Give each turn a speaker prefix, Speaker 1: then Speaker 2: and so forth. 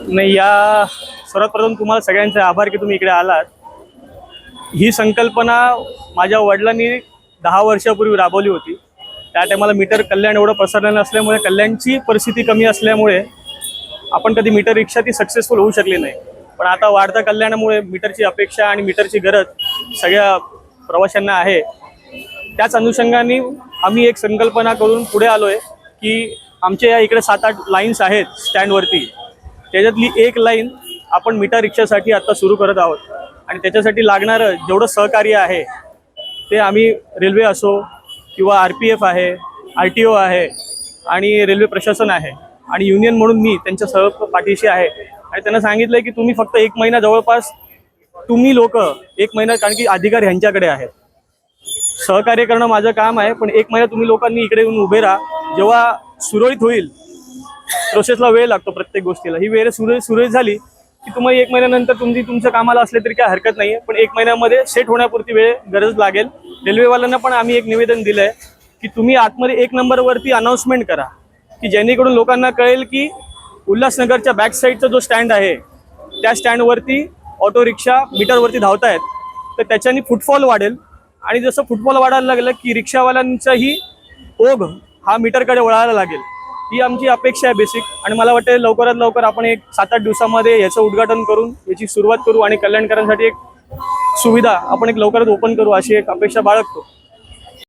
Speaker 1: नाही, या सर्वात प्रथम तुम्हाला सगळ्यांचे आभार की तुम्ही इकडे आलात. ही संकल्पना माझ्या वडिलांनी 10 वर्षापूर्वी राबवली होती. त्या टायमाला मीटर कल्याण एवढं पसरलं नसल्यामुळे, कल्याणची परिस्थिती कमी असल्यामुळे आपण कधी मीटर रिक्षा ती सक्सेसफुल होऊ शकली नाही. पण आता वाढत्या कल्याणामुळे मीटरची अपेक्षा आणि मीटरची गरज सगळ्या प्रवाशांना आहे. त्याच अनुषंगाने आम्ही एक संकल्पना करून पुढे आलो आहे की आमच्या या इकडे 7-8 लाईन्स आहेत स्टँडवरती. त्याच्यातली एक लाईन आपण मीटर रिक्षासाठी आता सुरू करत आहोत. आणि त्याच्यासाठी लागणारं जेवढं सहकार्य आहे ते आम्ही, रेल्वे असो किंवा RPF आहे, RTO आहे आणि रेल्वे प्रशासन आहे आणि युनियन म्हणून मी त्यांच्या पाठीशी आहे. आणि त्यांना सांगितलं आहे की तुम्ही फक्त 1 महिना जवळपास तुम्ही लोक 1 महिना, कारण की अधिकार ह्यांच्याकडे आहेत, सहकार्य करणं माझं काम आहे. पण 1 महिना तुम्ही लोकांनी इकडे येऊन उभे राहा. जेव्हा सुरळीत होईल, प्रोसेसला वेळ लागतो प्रत्येक गोष्टीला, ही वेळ सुरळीत झाली की तुम्हाला 1 महिन्यानंतर तुमच्या कामाला असले तरी काय हरकत नाही आहे. पण 1 महिन्यामध्ये सेट होण्यापुरती वेळ गरज लागेल. रेल्वेवाल्यांना पण आम्ही एक निवेदन दिलं आहे की तुम्ही आतमध्ये 1 नंबरवरती अनाऊन्समेंट करा की जेणेकरून लोकांना कळेल की उल्हासनगरच्या बॅक साईडचा जो स्टँड आहे त्या स्टँडवरती ऑटो रिक्षा मीटरवरती धावत आहेत. तर त्याच्याने फुटफॉल वाढेल आणि जसं फुटफॉल वाढायला लागलं की रिक्षावाल्यांचाही ओघ हा मीटरकडे वळायला लागेल. ही आमची अपेक्षा आहे बेसिक. आणि मला वाटतं लवकरात लवकर आपण एक 7-8 दिवसामध्ये याचं उद्घाटन करून याची सुरुवात करू आणि कल्याणकरांसाठी एक सुविधा आपण एक लवकरात ओपन करू अशी एक अपेक्षा बाळगतो.